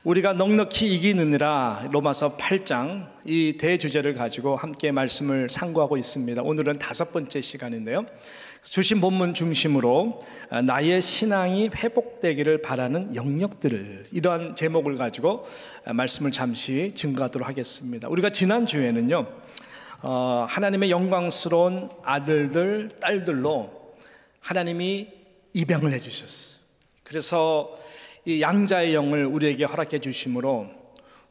우리가 넉넉히 이기느니라 로마서 8장 이 대주제를 가지고 함께 말씀을 상고하고 있습니다. 오늘은 5번째 시간인데요, 주신 본문 중심으로 나의 신앙이 회복되기를 바라는 영역들을, 이러한 제목을 가지고 말씀을 잠시 증거하도록 하겠습니다. 우리가 지난주에는요 하나님의 영광스러운 아들들, 딸들로 하나님이 입양을 해주셨어요. 그래서 이 양자의 영을 우리에게 허락해 주심으로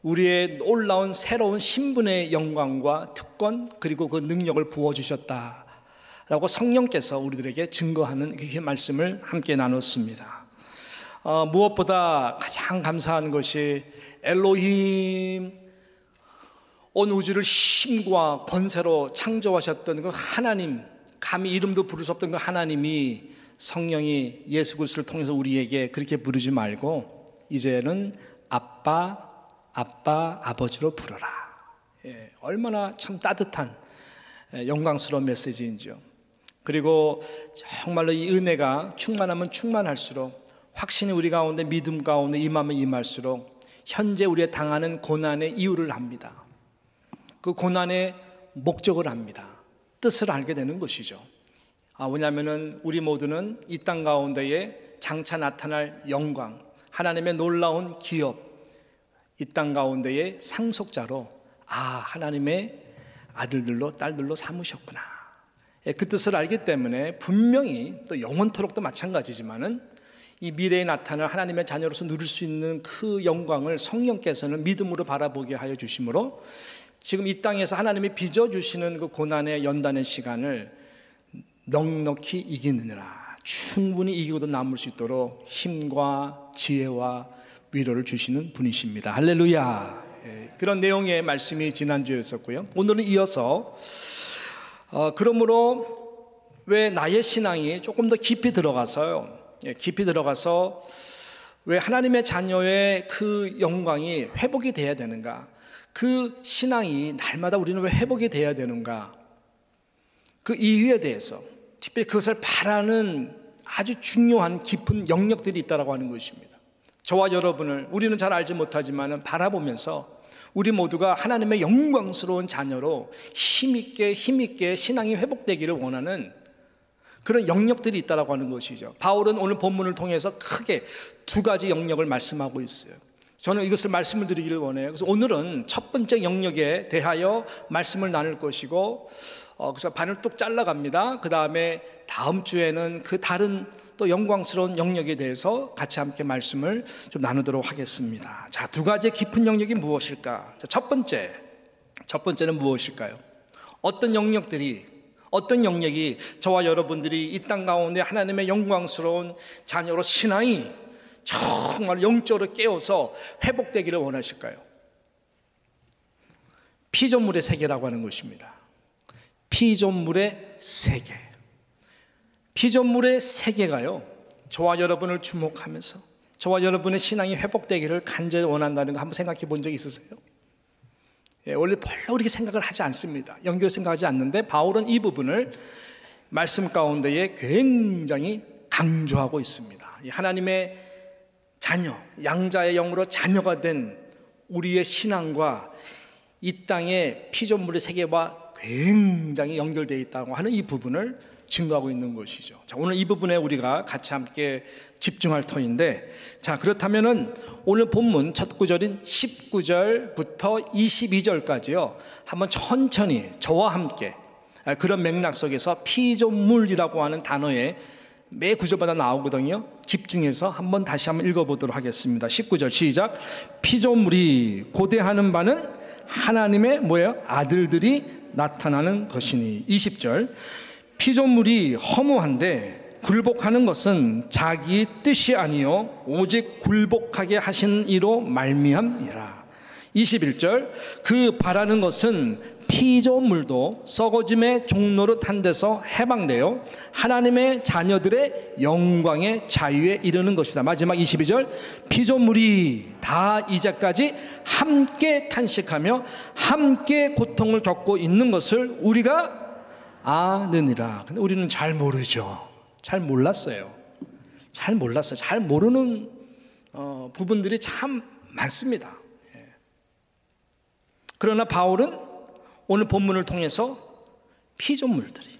우리의 놀라운 새로운 신분의 영광과 특권, 그리고 그 능력을 부어주셨다라고 성령께서 우리들에게 증거하는 그 말씀을 함께 나눴습니다. 무엇보다 가장 감사한 것이 엘로힘, 온 우주를 힘과 권세로 창조하셨던 그 하나님, 감히 이름도 부를 수 없던 그 하나님이, 성령이 예수 그리스도를 통해서 우리에게 그렇게 부르지 말고 이제는 아빠, 아버지로 부르라. 얼마나 참 따뜻한 영광스러운 메시지인지요. 그리고 정말로 이 은혜가 충만하면 충만할수록, 확신이 우리 가운데, 믿음 가운데 임하면 임할수록 현재 우리가 당하는 고난의 이유를 압니다. 그 고난의 목적을 압니다. 뜻을 알게 되는 것이죠. 왜냐하면 우리 모두는 이 땅 가운데에 장차 나타날 영광, 하나님의 놀라운 기업, 이 땅 가운데의 상속자로 하나님의 아들들로 딸들로 삼으셨구나. 그 뜻을 알기 때문에 분명히 또 영원토록도 마찬가지지만은 이 미래에 나타날 하나님의 자녀로서 누릴 수 있는 그 영광을 성령께서는 믿음으로 바라보게 하여 주심으로 지금 이 땅에서 하나님이 빚어주시는 그 고난의 연단의 시간을 넉넉히 이기느니라, 충분히 이기고도 남을 수 있도록 힘과 지혜와 위로를 주시는 분이십니다. 할렐루야. 그런 내용의 말씀이 지난주였었고요. 오늘은 이어서 그러므로 왜 나의 신앙이 조금 더 깊이 들어가서요, 깊이 들어가서 왜 하나님의 자녀의 그 영광이 회복이 돼야 되는가, 그 신앙이 날마다 우리는 왜 회복이 돼야 되는가, 그 이유에 대해서, 특별히 그것을 바라는 아주 중요한 깊은 영역들이 있다고 하는 것입니다. 저와 여러분을 우리는 잘 알지 못하지만 바라보면서 우리 모두가 하나님의 영광스러운 자녀로 힘있게 신앙이 회복되기를 원하는 그런 영역들이 있다고 하는 것이죠. 바울은 오늘 본문을 통해서 크게 2가지 영역을 말씀하고 있어요. 저는 이것을 말씀을 드리기를 원해요. 그래서 오늘은 첫 번째 영역에 대하여 말씀을 나눌 것이고, 그래서 반을 뚝 잘라갑니다. 그 다음에 다음 주에는 그 다른 또 영광스러운 영역에 대해서 같이 함께 말씀을 좀 나누도록 하겠습니다. 자, 2가지의 깊은 영역이 무엇일까? 자, 첫 번째는 무엇일까요? 어떤 영역이 저와 여러분들이 이 땅 가운데 하나님의 영광스러운 자녀로 신앙이 정말 영적으로 깨어서 회복되기를 원하실까요? 피조물의 세계라고 하는 것입니다. 피조물의 세계. 피조물의 세계가요, 저와 여러분을 주목하면서 저와 여러분의 신앙이 회복되기를 간절히 원한다는 거 한번 생각해 본 적 있으세요? 원래 별로 그렇게 생각을 하지 않습니다. 연결 생각하지 않는데 바울은 이 부분을 말씀 가운데에 굉장히 강조하고 있습니다. 하나님의 자녀, 양자의 영으로 자녀가 된 우리의 신앙과 이 땅의 피조물의 세계와 굉장히 연결되어 있다고 하는 이 부분을 증거하고 있는 것이죠. 자, 오늘 이 부분에 우리가 같이 함께 집중할 터인데, 자, 그렇다면은 오늘 본문 첫 구절인 19절부터 22절까지요 한번 천천히 저와 함께 그런 맥락 속에서 피조물이라고 하는 단어에 매 구절마다 나오거든요. 집중해서 한번 다시 한번 읽어보도록 하겠습니다. 19절 시작. 피조물이 고대하는 바는 하나님의 아들들이 나타나는 것이니. 20절. 피조물이 허무한데 굴복하는 것은 자기 뜻이 아니요 오직 굴복하게 하신 이로 말미암이라. 21절. 그 바라는 것은 피조물도 썩어짐의 종로로 탄 데서 해방되어 하나님의 자녀들의 영광의 자유에 이르는 것이다. 마지막 22절. 피조물이 다 이제까지 함께 탄식하며 함께 고통을 겪고 있는 것을 우리가 아느니라. 근데 우리는 잘 모르죠. 잘 몰랐어요. 잘 모르는 부분들이 참 많습니다. 그러나 바울은 오늘 본문을 통해서 피조물들이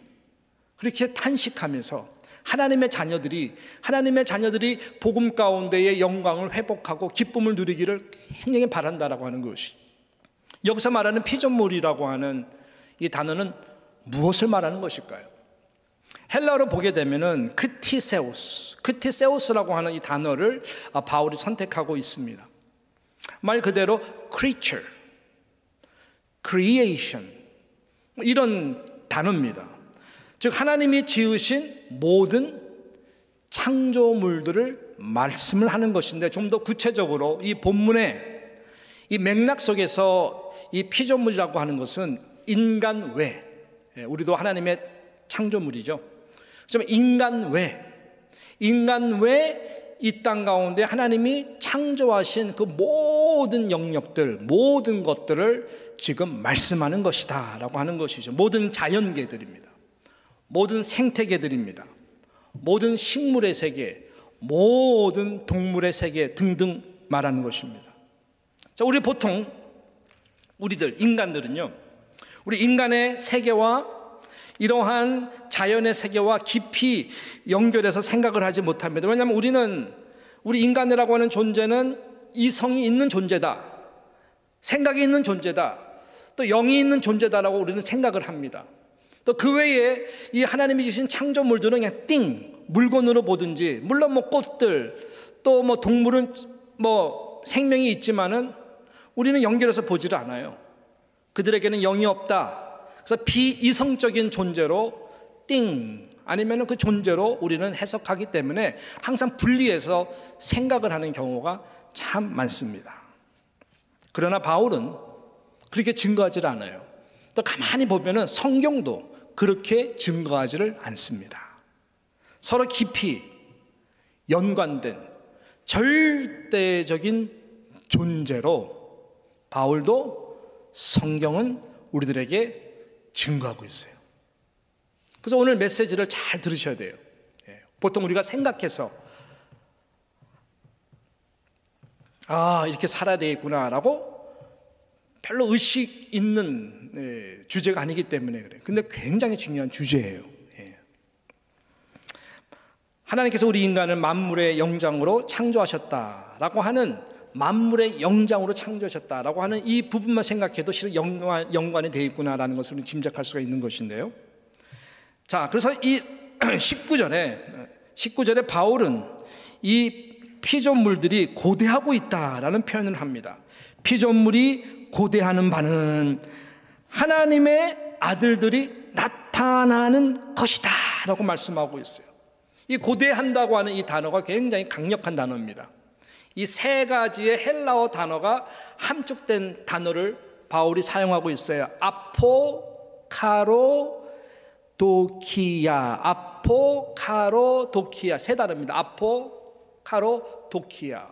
그렇게 탄식하면서 하나님의 자녀들이 복음 가운데의 영광을 회복하고 기쁨을 누리기를 굉장히 바란다라고 하는 것이, 여기서 말하는 피조물이라고 하는 이 단어는 무엇을 말하는 것일까요? 헬라어로 보게 되면은 크티세우스라고 하는 이 단어를 바울이 선택하고 있습니다. 말 그대로 creature, creation 이런 단어입니다. 즉 하나님이 지으신 모든 창조물들을 말씀을 하는 것인데, 좀 더 구체적으로 이 본문의 이 맥락 속에서 이 피조물이라고 하는 것은 인간 외, 우리도 하나님의 창조물이죠. 그렇지만 인간 외 이 땅 가운데 하나님이 창조하신 그 모든 영역들, 모든 것들을 지금 말씀하는 것이다 라고 하는 것이죠. 모든 자연계들입니다. 모든 생태계들입니다. 모든 식물의 세계, 모든 동물의 세계 등등 말하는 것입니다. 자, 우리들 인간들은요, 우리 인간의 세계와 이러한 자연의 세계와 깊이 연결해서 생각을 하지 못합니다. 왜냐하면 우리 인간이라고 하는 존재는 이성이 있는 존재다, 생각이 있는 존재다, 또 영이 있는 존재다라고 우리는 생각을 합니다. 또 그 외에 이 하나님이 주신 창조물들은 그냥 물건으로 보든지, 물론 뭐 꽃들 또 뭐 동물은 뭐 생명이 있지만은 우리는 연결해서 보지를 않아요. 그들에게는 영이 없다. 그래서 비이성적인 존재로 아니면 그 존재로 우리는 해석하기 때문에 항상 분리해서 생각을 하는 경우가 참 많습니다. 그러나 바울은 그렇게 증거하지 않아요. 또 가만히 보면은 성경도 그렇게 증거하지를 않습니다. 서로 깊이 연관된 절대적인 존재로 바울도 성경은 우리들에게 증거하고 있어요. 그래서 오늘 메시지를 잘 들으셔야 돼요. 보통 우리가 생각해서 이렇게 살아야 되겠구나라고 별로 의식 있는 주제가 아니기 때문에 그래요. 근데 굉장히 중요한 주제예요. 하나님께서 우리 인간을 만물의 영장으로 창조하셨다라고 하는, 만물의 영장으로 창조하셨다라고 하는 이 부분만 생각해도 실은 연관이 되어 있구나라는 것을 우리는 짐작할 수가 있는 것인데요. 자, 그래서 이 19절에 바울은 이 피조물들이 고대하고 있다라는 표현을 합니다. 피조물이 고대하는 바는 하나님의 아들들이 나타나는 것이다 라고 말씀하고 있어요. 이 고대한다고 하는 이 단어가 굉장히 강력한 단어입니다. 이 세 가지의 헬라어 단어가 함축된 단어를 바울이 사용하고 있어요. 아포카로도키아 세 단어입니다. 아포카로도키아.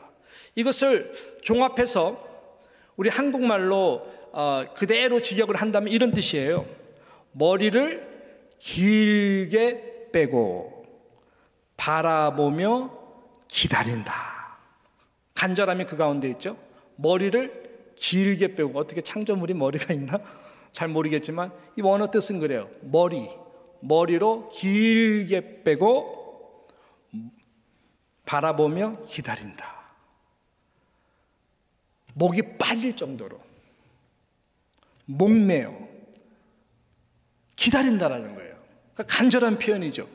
이것을 종합해서 우리 한국말로 그대로 직역을 한다면 이런 뜻이에요. 머리를 길게 빼고 바라보며 기다린다. 간절함이 그 가운데 있죠. 머리를 길게 빼고, 어떻게 창조물이 머리가 있나? 잘 모르겠지만 이 원어 뜻은 그래요. 머리로 길게 빼고 바라보며 기다린다. 목이 빠질 정도로 목매어 기다린다라는 거예요. 그러니까 간절한 표현이죠.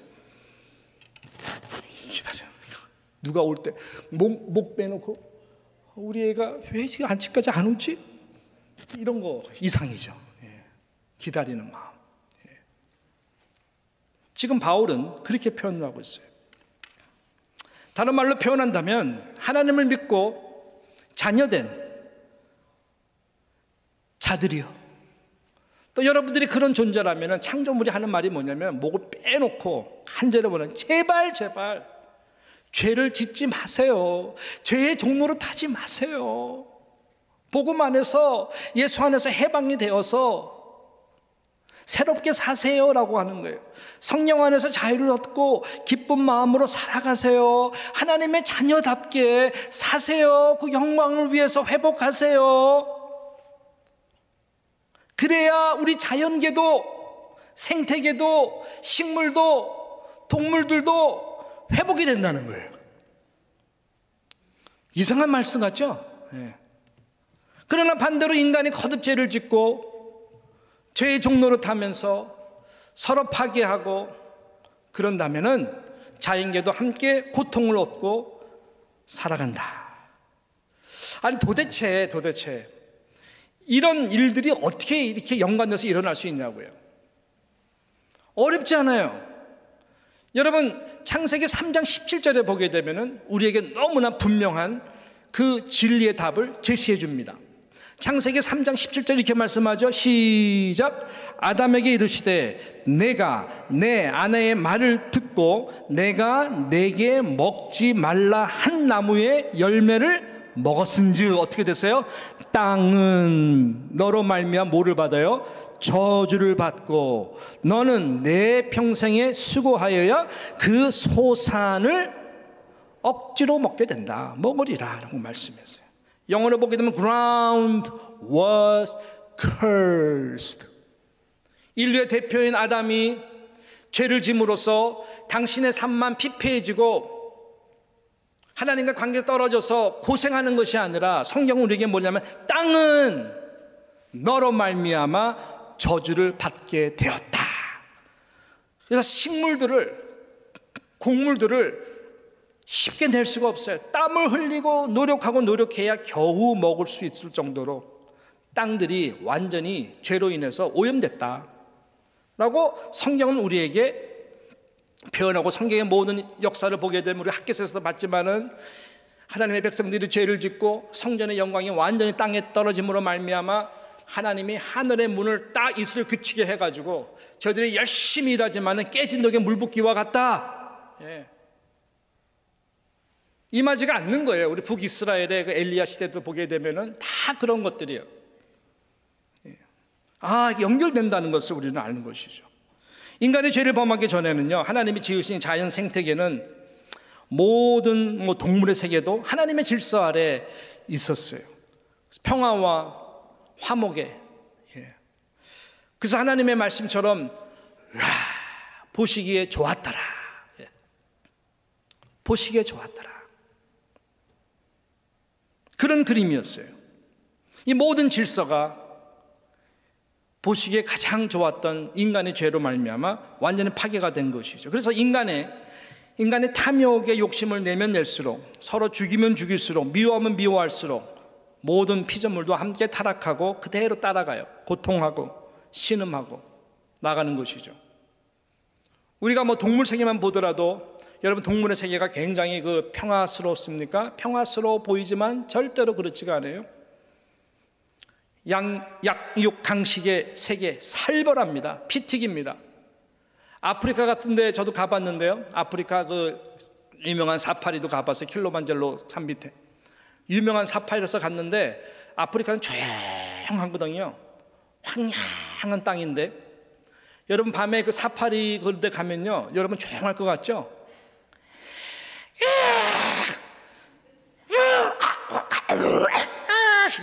기다려. 누가 올 때 목 빼놓고 우리 애가 왜 지금 안치까지 안 오지? 이런 거 이상이죠. 기다리는 마음. 지금 바울은 그렇게 표현을 하고 있어요. 다른 말로 표현한다면 하나님을 믿고 자녀된 자들이요. 또 여러분들이 그런 존재라면 창조물이 하는 말이 뭐냐면 목을 빼놓고 간절히 보는, 제발 죄를 짓지 마세요. 죄의 종로로 타지 마세요. 복음 안에서, 예수 안에서 해방이 되어서 새롭게 사세요라고 하는 거예요. 성령 안에서 자유를 얻고 기쁜 마음으로 살아가세요. 하나님의 자녀답게 사세요. 그 영광을 위해서 회복하세요. 그래야 우리 자연계도, 생태계도, 식물도, 동물들도 회복이 된다는 거예요. 이상한 말씀 같죠? 네. 그러나 반대로 인간이 거듭 죄를 짓고 죄의 종로로 타면서 서로 파괴하고 그런다면은 자연계도 함께 고통을 얻고 살아간다. 아니 도대체 이런 일들이 어떻게 이렇게 연관돼서 일어날 수 있냐고요. 어렵지 않아요. 여러분 창세기 3장 17절에 보게 되면은 우리에게 너무나 분명한 그 진리의 답을 제시해 줍니다. 창세기 3장 17절 이렇게 말씀하죠. 시작. 아담에게 이르시되 내가 내 아내의 말을 듣고 내가 내게 먹지 말라 한 나무의 열매를 먹었은즉 어떻게 됐어요? 땅은 너로 말미암아 뭐를 받아요? 저주를 받고 너는 내 평생에 수고하여야 그 소산을 억지로 먹게 된다. 먹으리라 라고 말씀했어요. 영어로 보게 되면 ground was cursed. 인류의 대표인 아담이 죄를 짐으로써 당신의 삶만 피폐해지고 하나님과 관계가 떨어져서 고생하는 것이 아니라 성경은 우리에게 뭐냐면 땅은 너로 말미암아 저주를 받게 되었다. 그래서 식물들을, 곡물들을 쉽게 낼 수가 없어요. 땀을 흘리고 노력하고 노력해야 겨우 먹을 수 있을 정도로 땅들이 완전히 죄로 인해서 오염됐다 라고 성경은 우리에게 표현하고, 성경의 모든 역사를 보게 되면 우리 학교에서도 봤지만은 하나님의 백성들이 죄를 짓고 성전의 영광이 완전히 땅에 떨어짐으로 말미암아 하나님이 하늘의 문을 딱 이슬 그치게 해가지고 저희들이 열심히 일하지만은 깨진 독에 물 붓기와 같다. 예. 임하지가 않는 거예요. 우리 북이스라엘의 그 엘리야 시대도 보게 되면은 다 그런 것들이에요. 아, 연결된다는 것을 우리는 아는 것이죠. 인간이 죄를 범하기 전에는요, 하나님이 지으신 자연 생태계는 모든 동물의 세계도 하나님의 질서 아래 있었어요. 평화와 화목에. 그래서 하나님의 말씀처럼 보시기에 좋았더라. 보시기에 좋았더라. 그런 그림이었어요. 이 모든 질서가 보시기에 가장 좋았던 인간의 죄로 말미암아 완전히 파괴가 된 것이죠. 그래서 인간의 탐욕의 욕심을 내면 낼수록, 서로 죽이면 죽일수록, 미워하면 미워할수록 모든 피조물도 함께 타락하고 그대로 따라가요. 고통하고 신음하고 나가는 것이죠. 우리가 동물 세계만 보더라도 여러분 동물의 세계가 굉장히 평화스럽습니까? 평화스러워 보이지만 절대로 그렇지가 않아요. 약육 강식의 세계 살벌합니다. 피튀깁니다. 아프리카 같은 데 저도 가봤는데요. 아프리카 유명한 사파리도 가봤어요. 킬로만잘로 산 밑에 유명한 사파리에서 갔는데 아프리카는 조용하거든요. 황량한 땅인데 여러분 밤에 그 사파리 그런 데 가면요, 여러분 조용할 것 같죠?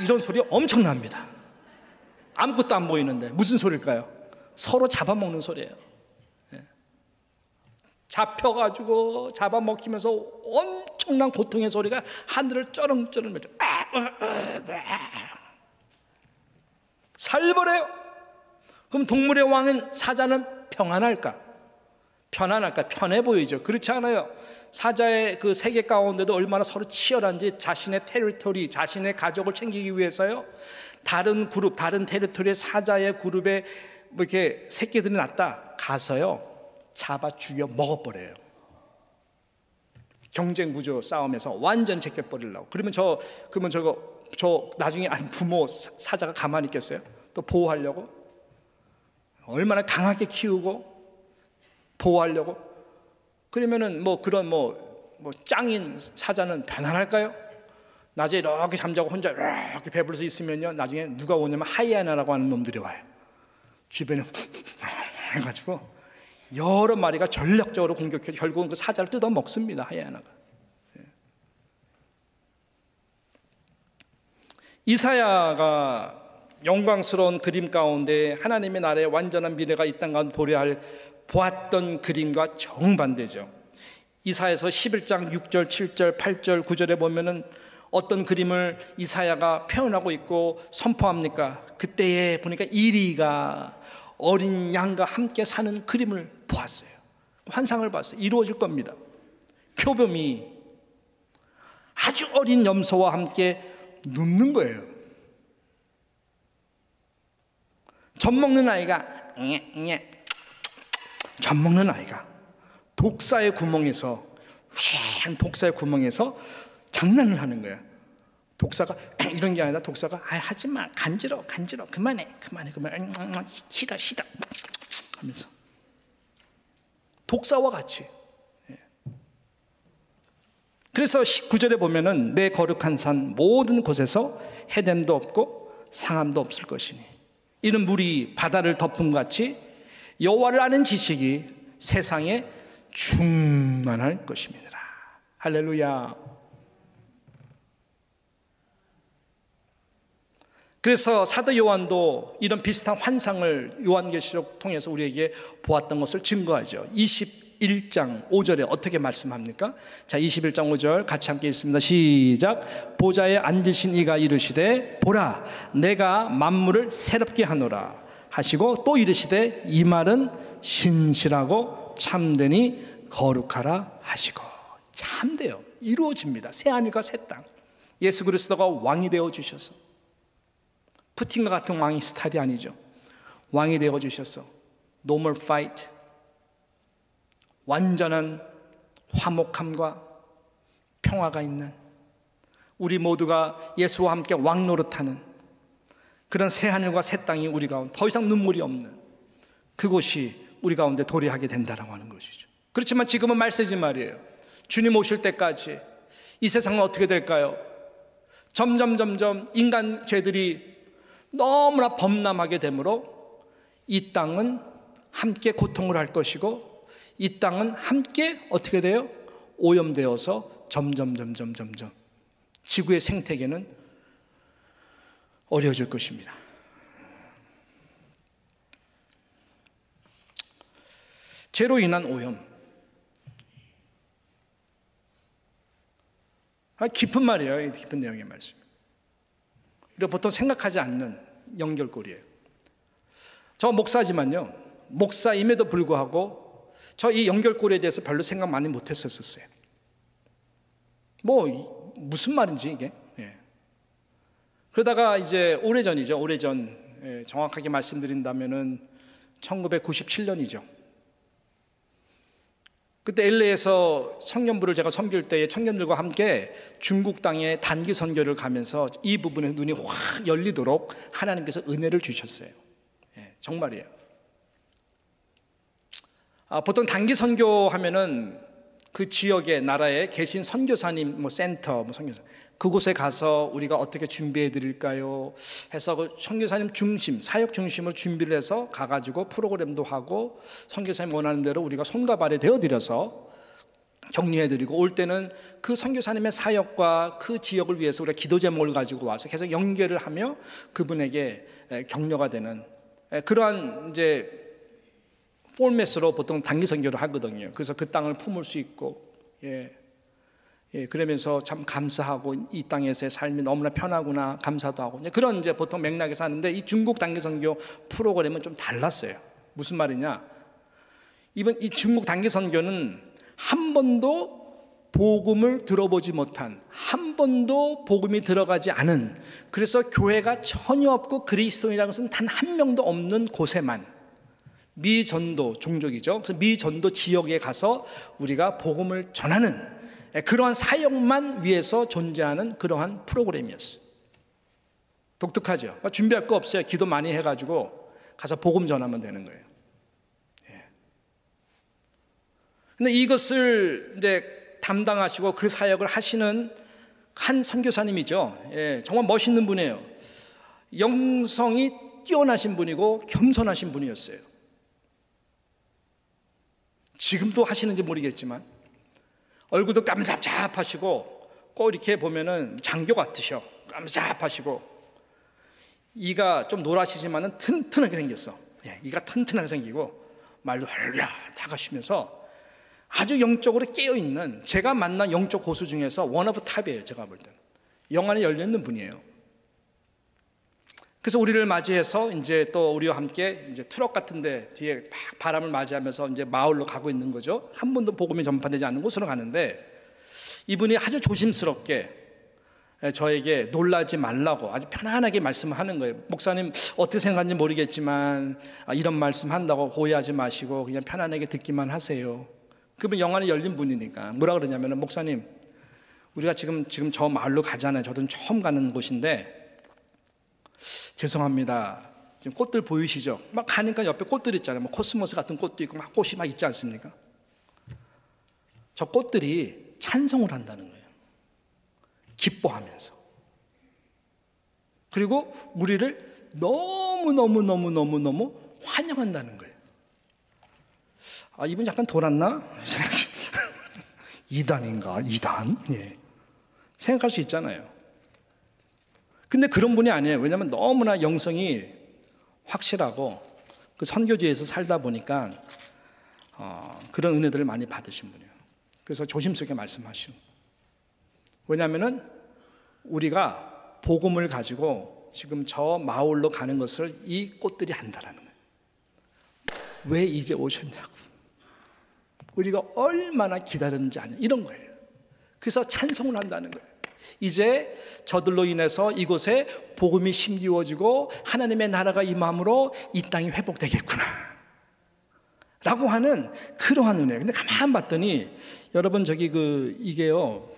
이런 소리 엄청납니다. 아무것도 안 보이는데 무슨 소리일까요? 서로 잡아먹는 소리예요. 잡혀가지고 잡아먹히면서 엄청난 고통의 소리가 하늘을 쩌렁쩌렁 맺죠. 살벌해요. 그럼 동물의 왕은 사자는 평안할까? 편안할까? 편해 보이죠. 그렇지 않아요. 사자의 그 세계 가운데도 얼마나 서로 치열한지, 자신의 테리토리, 자신의 가족을 챙기기 위해서요, 다른 그룹, 다른 테리토리의 사자의 그룹에 이렇게 새끼들이 났다 가서요 잡아 죽여 먹어버려요. 경쟁 구조 싸움에서 완전히 제껴버리려고. 그러면 저 나중에 부모 사자가 가만히 있겠어요? 또 보호하려고 얼마나 강하게 키우고 보호하려고. 그러면은 그런 짱인 사자는 편안할까요? 낮에 이렇게 잠자고 혼자 이렇게 배불러서 있으면요, 나중에 누가 오냐면 하이에나라고 하는 놈들이 와요. 주변에 해가지고 여러 마리가 전략적으로 공격해 결국은 그 사자를 뜯어 먹습니다. 하야나가. 이사야가 영광스러운 그림 가운데 하나님의 나라의 완전한 미래가 이 땅 가운데 도래할 보았던 그림과 정반대죠. 이사야서 11장 6절, 7절, 8절, 9절에 보면은 어떤 그림을 이사야가 표현하고 있고 선포합니까? 그때에 보니까 이리가 어린 양과 함께 사는 그림을 보았어요. 환상을 봤어요. 이루어질 겁니다. 표범이 아주 어린 염소와 함께 눕는 거예요. 젖 먹는 아이가 젖 먹는 아이가 독사의 구멍에서 장난을 하는 거야. 독사가 이런 게 아니라 독사가 하지마, 간지러워, 그만해 싫어 하면서 독사와 같이. 그래서 19절에 보면은 내 거룩한 산 모든 곳에서 해됨도 없고 상함도 없을 것이니 이는 물이 바다를 덮음 같이 여호와를 아는 지식이 세상에 충만할 것입니다. 할렐루야. 그래서 사도 요한도 이런 비슷한 환상을 요한계시록 통해서 우리에게 보았던 것을 증거하죠. 21장 5절에 어떻게 말씀합니까? 자, 21장 5절 같이 함께 읽습니다. 시작. 보좌에 앉으신 이가 이르시되 보라 내가 만물을 새롭게 하노라 하시고 또 이르시되 이 말은 신실하고 참되니 거룩하라 하시고. 참돼요. 이루어집니다. 새하늘과 새 땅. 예수 그리스도가 왕이 되어 주셔서 푸틴과 같은 왕이 스타일이 아니죠. 왕이 되어 주셔서 No more fight, 완전한 화목함과 평화가 있는 우리 모두가 예수와 함께 왕 노릇하는 그런 새하늘과 새 땅이 우리 가운데 더 이상 눈물이 없는 그곳이 우리 가운데 도래하게 된다라고 하는 것이죠. 그렇지만 지금은 말세지 말이에요. 주님 오실 때까지 이 세상은 어떻게 될까요? 점점 인간 죄들이 너무나 범람하게 되므로 이 땅은 함께 고통을 할 것이고 이 땅은 함께 어떻게 돼요? 오염되어서 점점 지구의 생태계는 어려워질 것입니다. 죄로 인한 오염. 깊은 말이에요. 깊은 내용의 말씀. 우리가 보통 생각하지 않는 연결고리예요. 저 목사지만요, 목사임에도 불구하고 저 이 연결고리에 대해서 별로 생각 많이 못했었어요. 뭐 무슨 말인지 이게. 그러다가 이제 오래전이죠. 오래전, 정확하게 말씀드린다면은 1997년이죠. 그때 LA에서 청년부를 제가 섬길 때에 청년들과 함께 중국 땅에 단기 선교를 가면서 이 부분에 눈이 확 열리도록 하나님께서 은혜를 주셨어요. 정말이에요. 보통 단기 선교하면은 그 지역의 나라에 계신 선교사님, 센터, 선교사 그곳에 가서 우리가 어떻게 준비해 드릴까요? 해서 그 선교사님 중심, 사역 중심으로 준비를 해서 가가지고 프로그램도 하고 선교사님 원하는 대로 우리가 손과 발에 대어드려서 격려해 드리고 올 때는 그 선교사님의 사역과 그 지역을 위해서 우리가 기도 제목을 가지고 와서 계속 연결을 하며 그분에게 격려가 되는 그러한 이제 포맷으로 보통 단기 선교를 하거든요. 그래서 그 땅을 품을 수 있고, 그러면서 참 감사하고 이 땅에서의 삶이 너무나 편하구나 감사도 하고 그런 이제 보통 맥락에서 하는데 이 중국 단기 선교 프로그램은 좀 달랐어요. 무슨 말이냐? 이번 이 중국 단기 선교는 한 번도 복음을 들어보지 못한, 한 번도 복음이 들어가지 않은, 그래서 교회가 전혀 없고 그리스도인이라는 것은 단 한 명도 없는 곳에만 미전도 종족이죠. 그래서 미전도 지역에 가서 우리가 복음을 전하는 그러한 사역만 위해서 존재하는 그러한 프로그램이었어요. 독특하죠. 그러니까 준비할 거 없어요. 기도 많이 해가지고 가서 복음 전하면 되는 거예요. 근데 이것을 이제 담당하시고 그 사역을 하시는 한 선교사님이죠. 정말 멋있는 분이에요. 영성이 뛰어나신 분이고 겸손하신 분이었어요. 지금도 하시는지 모르겠지만 얼굴도 깜잡잡하시고 꼭 이렇게 보면은 장교 같으셔. 깜잡하시고 이가 좀 노라시지만은 튼튼하게 생겼어. 이가 튼튼하게 생기고 말도 헐야 다 가시면서 아주 영적으로 깨어있는, 제가 만난 영적 고수 중에서 원 오브 탑이에요. 제가 볼 때는 영안이 열려있는 분이에요. 그래서 우리를 맞이해서 이제 또 우리와 함께 이제 트럭 같은데 뒤에 막 바람을 맞이하면서 이제 마을로 가고 있는 거죠. 한 번도 복음이 전파되지 않는 곳으로 가는데 이분이 아주 조심스럽게 저에게 놀라지 말라고 아주 편안하게 말씀하는 거예요. 목사님 어떻게 생각하는지 모르겠지만 이런 말씀 한다고 오해하지 마시고 그냥 편안하게 듣기만 하세요. 그분 영안이 열린 분이니까 뭐라 그러냐면, 목사님 우리가 지금 저 마을로 가잖아요. 저도 처음 가는 곳인데 죄송합니다. 지금 꽃들 보이시죠? 막 가니까 옆에 꽃들 있잖아요. 뭐 코스모스 같은 꽃도 있고 막 꽃이 막 있지 않습니까? 저 꽃들이 찬송을 한다는 거예요. 기뻐하면서. 그리고 우리를 너무 환영한다는 거예요. 아, 이분 약간 돌았나? 이단인가? 이단? 예. 생각할 수 있잖아요. 근데 그런 분이 아니에요. 왜냐하면 너무나 영성이 확실하고 그 선교지에서 살다 보니까 그런 은혜들을 많이 받으신 분이에요. 그래서 조심스럽게 말씀하시고, 왜냐하면은 우리가 복음을 가지고 지금 저 마을로 가는 것을 이 꽃들이 한다라는 거예요. 왜 이제 오셨냐고, 우리가 얼마나 기다렸는지 아냐, 이런 거예요. 그래서 찬송을 한다는 거예요. 이제 저들로 인해서 이곳에 복음이 심기워지고 하나님의 나라가 임함으로 이 땅이 회복되겠구나 라고 하는 그러한 은혜. 근데 가만 봤더니 여러분 이게요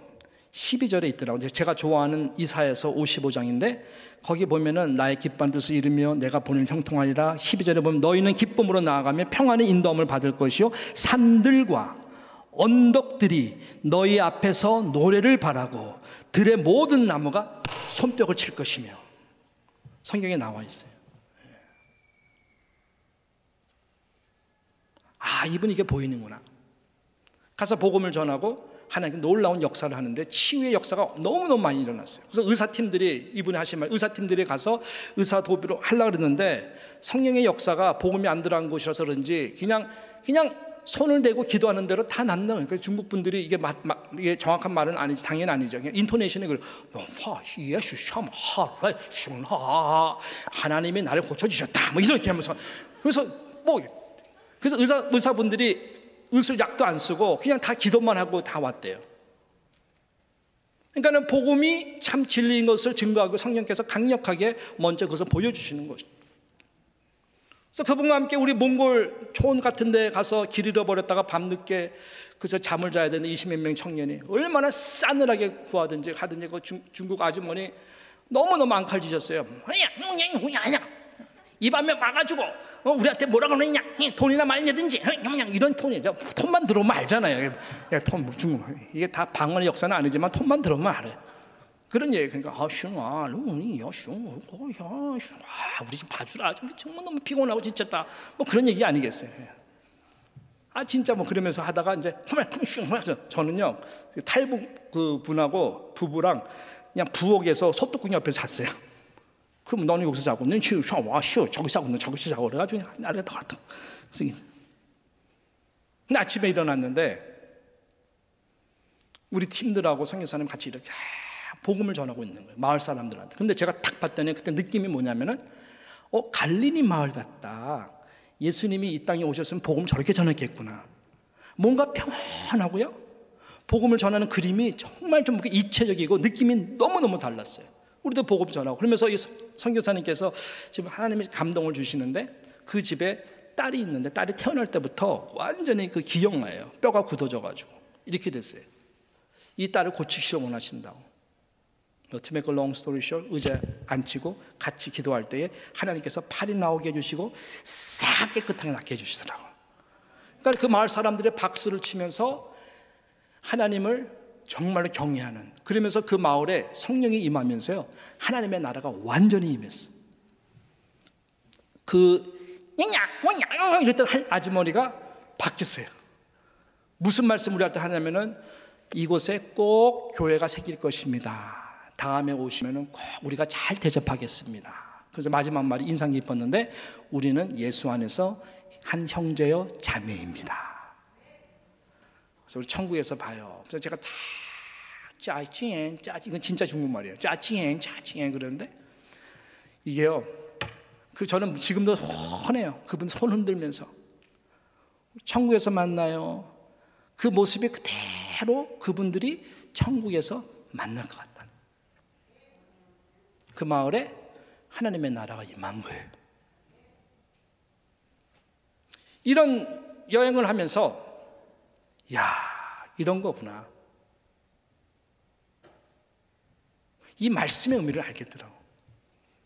12절에 있더라고요. 제가 좋아하는 이사야서 55장인데 거기 보면은 나의 기뻐하는 뜻을 이루며 내가 본을 형통하리라. 12절에 보면 너희는 기쁨으로 나아가며 평안의 인도함을 받을 것이요 산들과 언덕들이 너희 앞에서 노래를 바라고 들의 모든 나무가 손뼉을 칠 것이며, 성경에 나와 있어요. 아, 이분 이게 보이는구나. 가서 복음을 전하고 하나님 놀라운 역사를 하는데 치유의 역사가 너무너무 많이 일어났어요. 그래서 의사팀들이, 이분이 하신 말, 의사팀들이 가서 의사 도비로 하려고 그랬는데 성령의 역사가 복음이 안 들어간 곳이라서 그런지 그냥 손을 대고 기도하는 대로 다 낫는 거예요. 그래서 중국 분들이 이게 정확한 말은 아니지, 당연히 아니죠. 그냥 인토네이션이 하나님이 나를 고쳐주셨다 뭐 이렇게 하면서, 그래서 의사분들이 의술 약도 안 쓰고 그냥 다 기도만 하고 다 왔대요. 그러니까는 복음이 참 진리인 것을 증거하고 성령께서 강력하게 먼저 그것을 보여주시는 거죠. 그래서 그분과 함께 우리 몽골 촌 같은 데 가서 길 잃어버렸다가 밤늦게 그래서 잠을 자야 되는 20몇 명 청년이 얼마나 싸늘하게 구하든지 하든지 그 중국 아주머니 너무너무 앙칼지셨어요. 이 밤에 와가지고 우리한테 뭐라 그러느냐, 돈이나 많이 내든지 이런 톤이죠. 톤만 들어오면 알잖아요. 이게 다 방언의 역사는 아니지만 톤만 들어오면 알아요. 그런 얘기. 그러니까 우리 좀 봐주라. 우리 정말 너무 피곤하고 지쳤다. 뭐 그런 얘기 아니겠어요. 아 진짜 뭐 그러면서 하다가 이제 저는요 탈북 그 분하고 부부랑 그냥 부엌에서 소뚜껑 옆에 잤어요. 그럼 너는 여기서 자고, 너는 저기 자고, 저기서 자고 그래가지고 나를 더 갔다. 근데 아침에 일어났는데 우리 팀들하고 성교사님 같이 이렇게 복음을 전하고 있는 거예요, 마을 사람들한테. 근데 제가 딱 봤더니 그때 느낌이 뭐냐면은 갈릴리 마을 같다. 예수님이 이 땅에 오셨으면 복음 저렇게 전했겠구나. 뭔가 평안하고요, 복음을 전하는 그림이 정말 좀 이체적이고 느낌이 너무너무 달랐어요. 우리도 복음 전하고 그러면서 이 선교사님께서 지금 하나님이 감동을 주시는데 그 집에 딸이 있는데 딸이 태어날 때부터 완전히 그 기형아예요. 뼈가 굳어져가지고 이렇게 됐어요. 이 딸을 고치시려 원하신다고. To make a long story short, 의자에 앉히고 같이 기도할 때에 하나님께서 팔이 나오게 해주시고 싹 깨끗하게 낫게 해주시더라고요. 그러니까 그 마을 사람들의 박수를 치면서 하나님을 정말로 경외하는, 그러면서 그 마을에 성령이 임하면서요 하나님의 나라가 완전히 임했어. 이랬던 아주머니가 바뀌었어요. 무슨 말씀 우리한테 하냐면은 이곳에 꼭 교회가 생길 것입니다. 다음에 오시면은 꼭 우리가 잘 대접하겠습니다. 그래서 마지막 말이 인상 깊었는데 우리는 예수 안에서 한 형제여 자매입니다. 그래서 우리 천국에서 봐요. 그래서 제가 다 짜칭 이건 진짜 중국말이에요. 짜칭 그러는데 이게요. 저는 지금도 훤해요. 그분 손 흔들면서 천국에서 만나요. 그 모습이 그대로 그분들이 천국에서 만날 것 같다. 그 마을에 하나님의 나라가 임한 거예요. 이런 여행을 하면서 야, 이런 거구나. 이 말씀의 의미를 알겠더라고.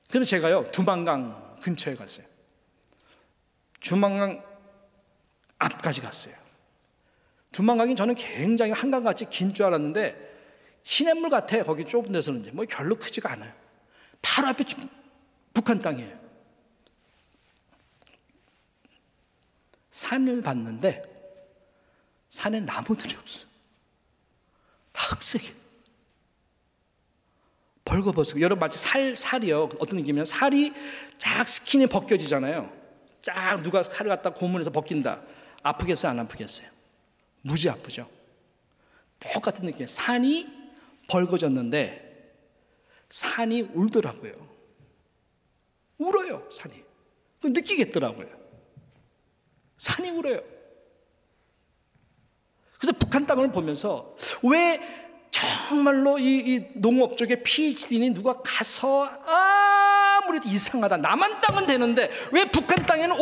그래서 제가요, 두만강 근처에 갔어요. 두만강 앞까지 갔어요. 두만강이 저는 굉장히 한강같이 긴 줄 알았는데 시냇물 같아. 거기 좁은 데서는 이제 뭐 별로 크지가 않아요. 바로 앞에 북한 땅이에요. 산을 봤는데 산에 나무들이 없어요. 다 흑색이에요. 벌거벗고 여러분 마치 살이요. 어떤 느낌이냐면 살이 쫙 스킨이 벗겨지잖아요. 쫙 누가 살을 갖다 고문해서 벗긴다. 아프겠어요? 안 아프겠어요? 무지 아프죠. 똑같은 느낌이에요. 산이 벌거졌는데 산이 울더라고요. 울어요. 산이. 느끼겠더라고요. 산이 울어요. 그래서 북한 땅을 보면서 왜 정말로 이 농업 쪽에 PhD니 누가 가서 아무래도 이상하다. 남한 땅은 되는데 왜 북한 땅에는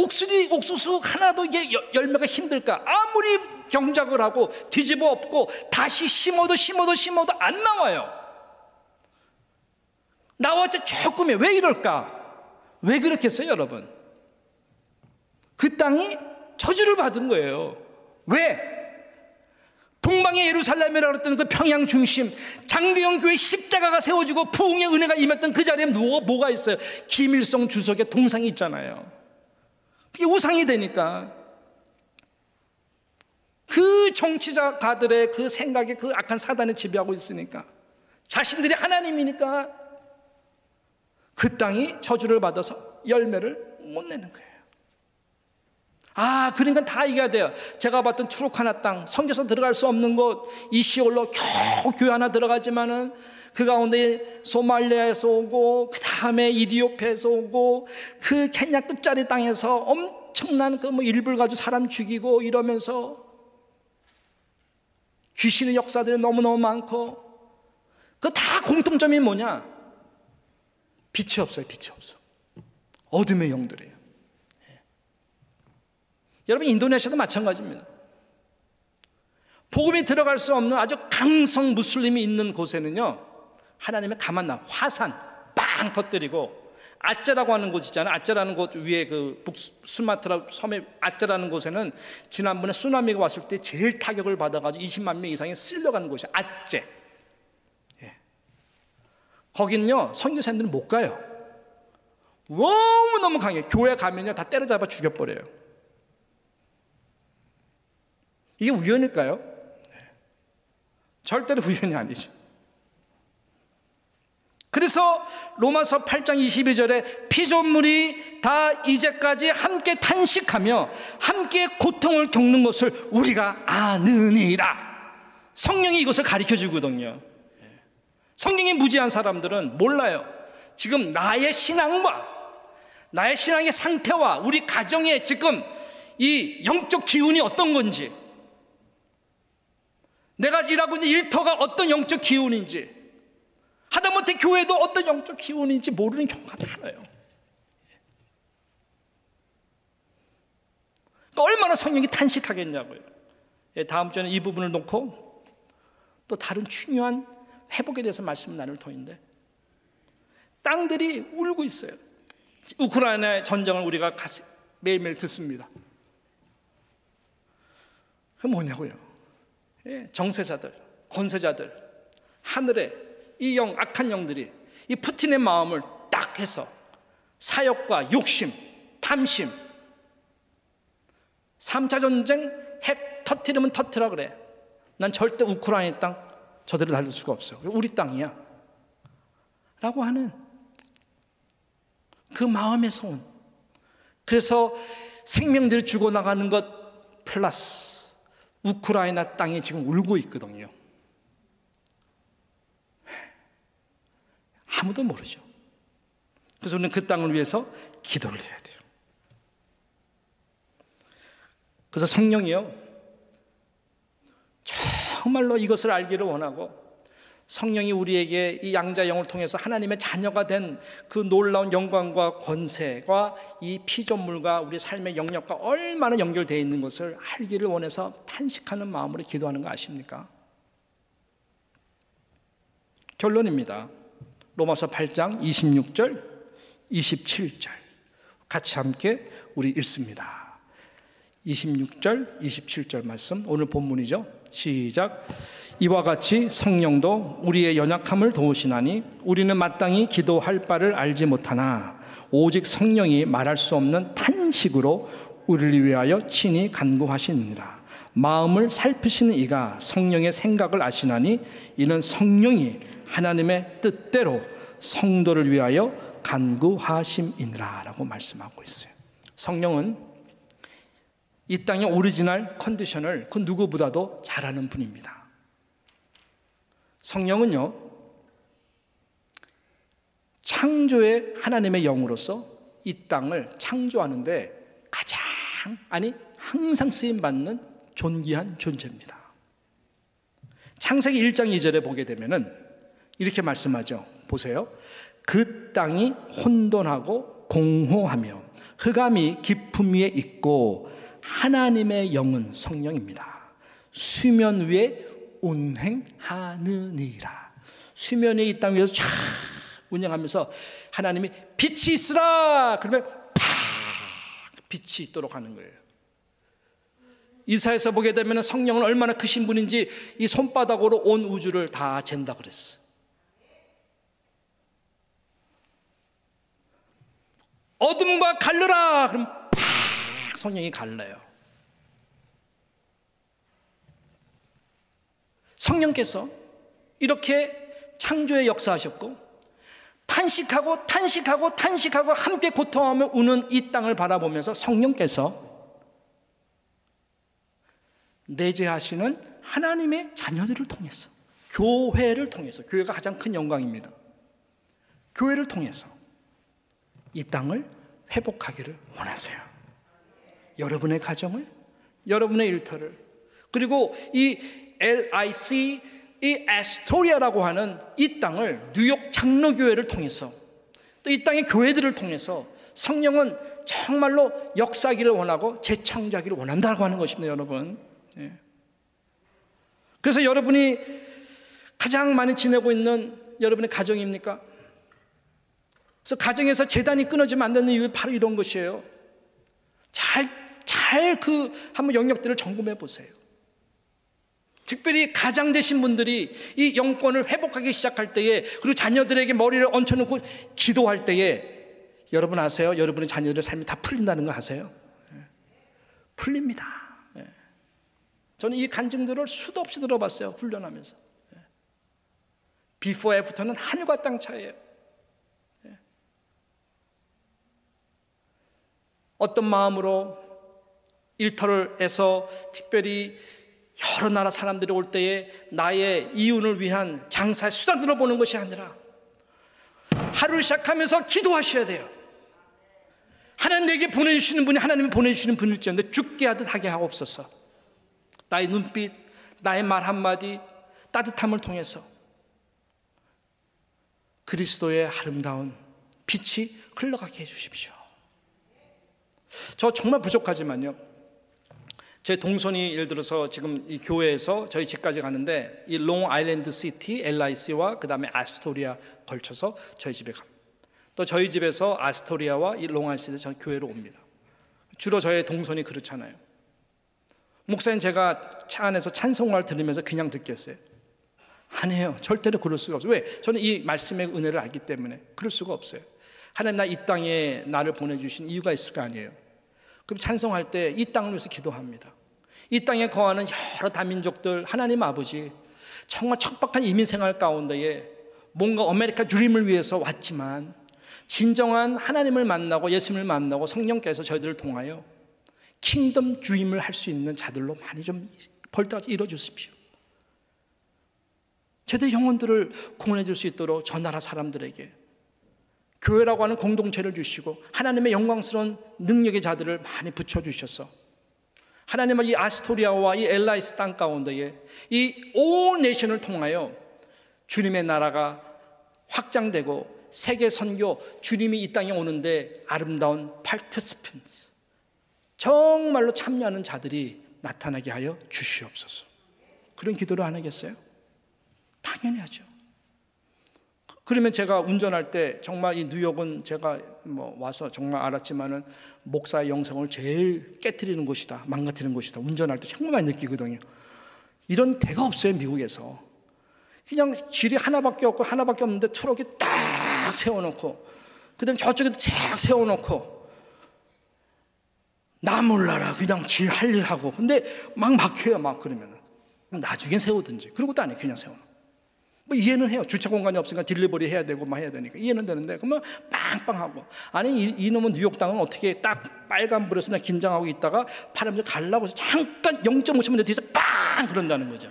옥수수 하나도 이게 열매가 힘들까? 아무리 경작을 하고 뒤집어 엎고 다시 심어도 안 나와요. 나왔자 조금이에요. 왜 이럴까? 왜 그렇겠어요, 여러분? 그 땅이 저주를 받은 거예요. 왜? 동방의 예루살렘이라고 그랬던 그 평양 중심 장대영 교회 십자가가 세워지고 부흥의 은혜가 임했던 그 자리에 뭐가 있어요? 김일성 주석의 동상이 있잖아요. 그게 우상이 되니까 그 정치자가들의 그 생각에 그 악한 사단이 지배하고 있으니까 자신들이 하나님이니까 그 땅이 저주를 받아서 열매를 못 내는 거예요. 그러니까 다 이겨야 돼요. 제가 봤던 투르카나 땅, 성경에서 들어갈 수 없는 곳, 이시올로 겨우 교회 하나 들어가지만은 그 가운데 소말리아에서 오고, 그 다음에 이디오피아에서 오고, 그 케냐 끝자리 땅에서 엄청난 그 일불 가지고 사람 죽이고 이러면서 귀신의 역사들이 너무너무 많고, 그 다 공통점이 뭐냐? 빛이 없어요, 빛이 없어. 어둠의 영들이에요. 여러분, 인도네시아도 마찬가지입니다. 복음이 들어갈 수 없는 아주 강성 무슬림이 있는 곳에는요, 하나님의 가만남, 화산 빵 터뜨리고, 아짜라고 하는 곳 있잖아요. 아짜라는 곳 위에 그 북수마트라 섬의 아짜라는 곳에는 지난번에 쓰나미가 왔을 때 제일 타격을 받아가지고 20만 명 이상이 쓸려가는 곳이에요. 아째. 거기는요, 선교사님들은 못 가요. 너무 강해요. 교회 가면요, 다 때려잡아 죽여버려요. 이게 우연일까요? 절대로 우연이 아니죠. 그래서 로마서 8장 22절에 피조물이 다 이제까지 함께 탄식하며 함께 고통을 겪는 것을 우리가 아느니라. 성령이 이것을 가르쳐 주거든요. 성령이 무지한 사람들은 몰라요. 지금 나의 신앙과 나의 신앙의 상태와 우리 가정의 지금 이 영적 기운이 어떤 건지, 내가 일하고 있는 일터가 어떤 영적 기운인지, 하다못해 교회도 어떤 영적 기운인지 모르는 경우가 많아요. 그러니까 얼마나 성령이 탄식하겠냐고요. 다음 주에는 이 부분을 놓고 또 다른 중요한 회복에 대해서 말씀 나눌 터인데, 땅들이 울고 있어요. 우크라이나의 전쟁을 우리가 매일매일 듣습니다. 그게 뭐냐고요? 정세자들, 권세자들, 하늘에 이 악한 영들이 이 푸틴의 마음을 딱 해서 사욕과 욕심, 탐심. 3차 전쟁 핵 터뜨리면 터뜨려 그래. 난 절대 우크라이나 땅 저들을 날릴 수가 없어. 우리 땅이야. 라고 하는 그 마음의 소원. 그래서 생명들이 죽어나가는 것 플러스 우크라이나 땅이 지금 울고 있거든요. 아무도 모르죠. 그래서 우리는 그 땅을 위해서 기도를 해야 돼요. 그래서 성령이요, 정말로 이것을 알기를 원하고, 성령이 우리에게 이 양자 영을 통해서 하나님의 자녀가 된 그 놀라운 영광과 권세가 이 피조물과 우리 삶의 영역과 얼마나 연결되어 있는 것을 알기를 원해서 탄식하는 마음으로 기도하는 거 아십니까? 결론입니다. 로마서 8장 26절 27절 같이 함께 우리 읽습니다. 26절 27절 말씀, 오늘 본문이죠. 시작. 이와 같이 성령도 우리의 연약함을 도우시나니 우리는 마땅히 기도할 바를 알지 못하나 오직 성령이 말할 수 없는 탄식으로 우리를 위하여 친히 간구하시느니라. 마음을 살피시는 이가 성령의 생각을 아시나니 이는 성령이 하나님의 뜻대로 성도를 위하여 간구하심이니라 라고 말씀하고 있어요. 성령은 이 땅의 오리지널 컨디션을 그 누구보다도 잘 아는 분입니다. 성령은요, 창조의 하나님의 영으로서 이 땅을 창조하는데 가장, 아니 항상 쓰임받는 존귀한 존재입니다. 창세기 1장 2절에 보게 되면은 이렇게 말씀하죠. 보세요. 그 땅이 혼돈하고 공허하며 흑암이 깊음 위에 있고 하나님의 영은 성령입니다. 수면 위에 운행하느니라. 수면 위에 이 땅 위에서 쫙 운행하면서 하나님이 빛이 있으라 그러면 팍 빛이 있도록 하는 거예요. 이사야서 보게 되면 성령은 얼마나 크신 분인지 이 손바닥으로 온 우주를 다 잰다 그랬어. 어둠과 갈르라 그럼 팍 성령이 갈라요. 성령께서 이렇게 창조의 역사하셨고 탄식하고 함께 고통하며 우는 이 땅을 바라보면서 성령께서 내재하시는 하나님의 자녀들을 통해서, 교회를 통해서, 교회가 가장 큰 영광입니다. 교회를 통해서 이 땅을 회복하기를 원하세요. 여러분의 가정을, 여러분의 일터를, 그리고 이 LIC, 이 아스토리아라고 하는 이 땅을 뉴욕 장로교회를 통해서, 또 이 땅의 교회들을 통해서 성령은 정말로 역사하기를 원하고 재창조하기를 원한다고 하는 것입니다, 여러분. 그래서 여러분이 가장 많이 지내고 있는 여러분의 가정입니까? 그래서 가정에서 재단이 끊어지면 안 되는 이유 바로 이런 것이에요. 그 한번 영역들을 점검해 보세요. 특별히 가장 되신 분들이 이 영권을 회복하기 시작할 때에, 그리고 자녀들에게 머리를 얹혀놓고 기도할 때에, 여러분 아세요? 여러분의 자녀들의 삶이 다 풀린다는 거 아세요? 풀립니다. 저는 이 간증들을 수도 없이 들어봤어요, 훈련하면서. 비포 애프터는 하늘과 땅 차이예요. 어떤 마음으로 일터를 해서 특별히 여러 나라 사람들이 올 때에 나의 이윤을 위한 장사의 수단으로 보는 것이 아니라 하루를 시작하면서 기도하셔야 돼요. 하나님 내게 보내주시는 분이 하나님이 보내주시는 분일지언데 죽게 하듯 하게 하옵소서. 나의 눈빛, 나의 말 한마디, 따뜻함을 통해서 그리스도의 아름다운 빛이 흘러가게 해주십시오. 저 정말 부족하지만요, 제 동선이 예를 들어서 지금 이 교회에서 저희 집까지 가는데 이 롱 아일랜드 시티 LIC와 그 다음에 아스토리아 걸쳐서 저희 집에 갑니다. 또 저희 집에서 아스토리아와 이 롱 아일랜드 전 교회로 옵니다. 주로 저의 동선이 그렇잖아요. 목사님, 제가 차 안에서 찬송가를 들으면서 그냥 듣겠어요? 아니에요. 절대로 그럴 수가 없어요. 왜? 저는 이 말씀의 은혜를 알기 때문에 그럴 수가 없어요. 하나님 나 이 땅에 나를 보내주신 이유가 있을 거 아니에요. 그럼 찬송할 때 이 땅을 위해서 기도합니다. 이 땅에 거하는 여러 다민족들, 하나님 아버지, 정말 척박한 이민 생활 가운데에 뭔가 아메리카 드림을 위해서 왔지만 진정한 하나님을 만나고 예수님을 만나고 성령께서 저희들을 통하여 킹덤 드림을 할 수 있는 자들로 많이 좀 벌떡 이뤄 주십시오. 저희들 영혼들을 구원해 줄 수 있도록 저 나라 사람들에게 교회라고 하는 공동체를 주시고 하나님의 영광스러운 능력의 자들을 많이 붙여주셔서 하나님은 이 아스토리아와 이 엘라이스 땅 가운데에 이 온 내션을 통하여 주님의 나라가 확장되고 세계 선교, 주님이 이 땅에 오는데 아름다운 participants, 정말로 참여하는 자들이 나타나게 하여 주시옵소서. 그런 기도를 안 하겠어요? 당연히 하죠. 그러면 제가 운전할 때 정말 이 뉴욕은 제가 와서 정말 알았지만은 목사의 영성을 제일 깨트리는 곳이다, 망가뜨리는 곳이다. 운전할 때 정말 많이 느끼거든요. 이런 데가 없어요, 미국에서. 그냥 길이 하나밖에 없고 하나밖에 없는데 트럭이 딱 세워놓고 그다음에 저쪽에도 쫙 세워놓고 나 몰라라 그냥 길 할 일 하고 근데 막 막혀요. 막 그러면은 나중에 세우든지. 그러고도 안 해. 그냥 세워놓고. 뭐 이해는 해요. 주차 공간이 없으니까 딜리버리 해야 되고 막 해야 되니까 이해는 되는데 그러면 빵빵하고 아니 이놈은 뉴욕 땅은 어떻게 딱 빨간불에서 그냥 긴장하고 있다가 바람이 가려고 해서 잠깐 0.5초 뒤에서 빵 그런다는 거죠.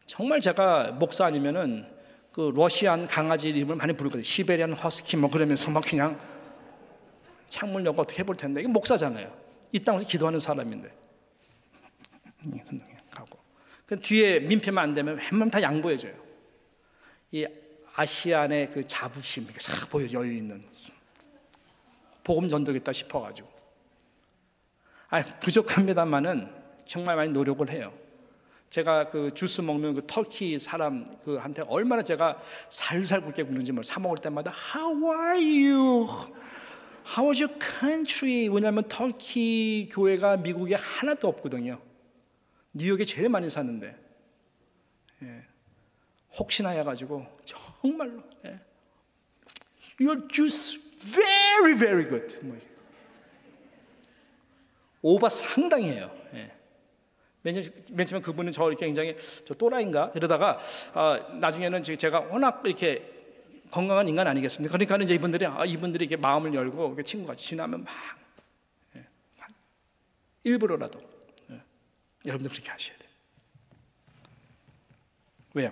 정말 제가 목사 아니면은 그 러시안 강아지 이름을 많이 부르거든요. 시베리안 허스키 뭐 그러면서 막 그냥 창문 열고 어떻게 해볼 텐데 이게 목사잖아요. 이 땅에서 기도하는 사람인데 가고 그 뒤에 민폐만 안 되면 웬만하면 다 양보해줘요. 이 아시안의 그 자부심 싹 보여. 여유 있는 복음 전도겠다 싶어가지고 부족합니다만은 정말 많이 노력을 해요. 제가 그 주스 먹는 그 터키 사람 그한테 얼마나 제가 살살 굵게 굽는지 몰라요. 사 먹을 때마다 How are you? How is your country? 왜냐하면 터키 교회가 미국에 하나도 없거든요. 뉴욕에 제일 많이 사는데 혹시나 해가지고 정말로 Your juice very very good. 오바 상당히 해요. 맨 처음에 그분은 저 이렇게 굉장히 저 또라이인가 이러다가 나중에는 제가 워낙 이렇게 건강한 인간 아니겠습니까? 그러니까 이제 이분들이 이렇게 마음을 열고 이렇게 친구같이 지나면 막 일부러라도 여러분들 그렇게 하셔야 돼요. 왜요?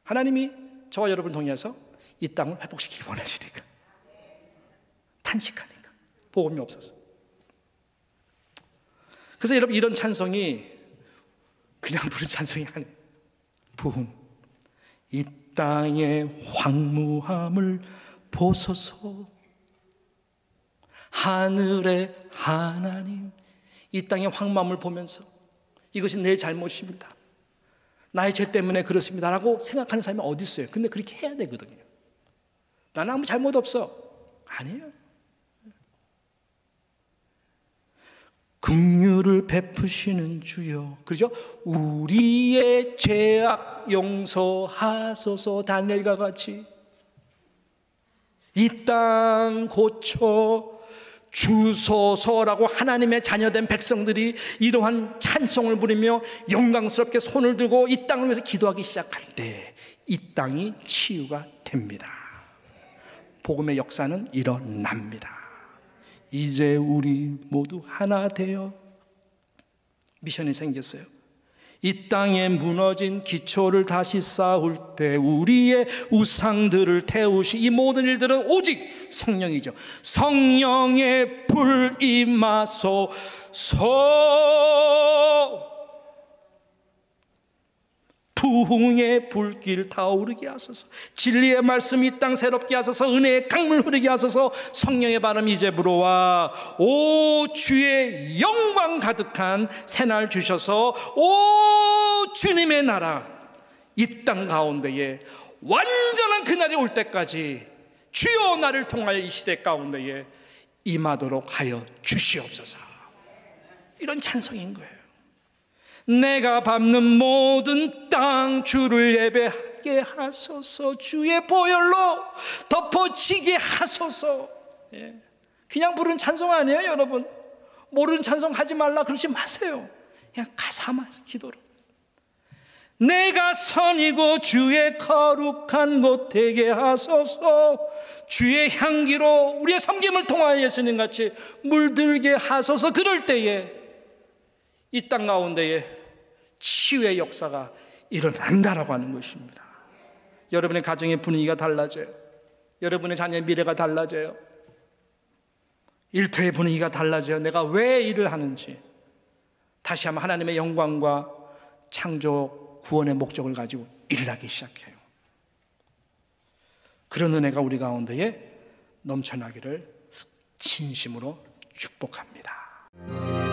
하나님이 저와 여러분을 통해서 이 땅을 회복시키기 원하시니까. 탄식하니까. 복음이 없어서. 그래서 여러분 이런 찬송이 그냥 부른 찬송이 아니에요. 부흥. 이 땅의 황무함을 보소서. 하늘의 하나님. 이 땅의 황무함을 보면서 이것이 내 잘못입니다. 나의 죄 때문에 그렇습니다. 라고 생각하는 사람이 어디 있어요? 근데 그렇게 해야 되거든요. 나는 아무 잘못 없어. 아니에요. 긍휼을 베푸시는 주여. 그렇죠? 우리의 죄악 용서하소서. 다니엘과 같이 이 땅 고쳐 주소서라고 하나님의 자녀된 백성들이 이러한 찬송을 부르며 영광스럽게 손을 들고 이 땅을 위해서 기도하기 시작할 때 이 땅이 치유가 됩니다. 복음의 역사는 일어납니다. 이제 우리 모두 하나 되어 미션이 생겼어요. 이 땅에 무너진 기초를 다시 쌓을 때 우리의 우상들을 태우시. 이 모든 일들은 오직 성령이죠. 성령의 불 임하소서. 부흥의 불길 타오르게 하소서. 진리의 말씀이 이 땅 새롭게 하소서. 은혜의 강물 흐르게 하소서. 성령의 바람 이제 불어와. 오 주의 영광 가득한 새날 주셔서 오 주님의 나라 이 땅 가운데에 완전한 그날이 올 때까지 주여 나를 통하여 이 시대 가운데에 임하도록 하여 주시옵소서. 이런 찬송인 거예요. 내가 밟는 모든 땅 주를 밝게 하소서. 주의 보혈로 덮어지게 하소서. 예. 그냥 부른 찬송 아니에요, 여러분. 모르는 찬송 하지 말라 그러지 마세요. 그냥 가사만 기도로. 내가 선이고 주의 거룩한 곳 되게 하소서. 주의 향기로 우리의 섬김을 통하여 예수님같이 물들게 하소서. 그럴 때에 이 땅 가운데에 치유의 역사가 일어난다라고 하는 것입니다. 여러분의 가정의 분위기가 달라져요. 여러분의 자녀의 미래가 달라져요. 일터의 분위기가 달라져요. 내가 왜 일을 하는지 다시 한번 하나님의 영광과 창조 구원의 목적을 가지고 일을 하기 시작해요. 그런 은혜가 우리 가운데에 넘쳐나기를 진심으로 축복합니다.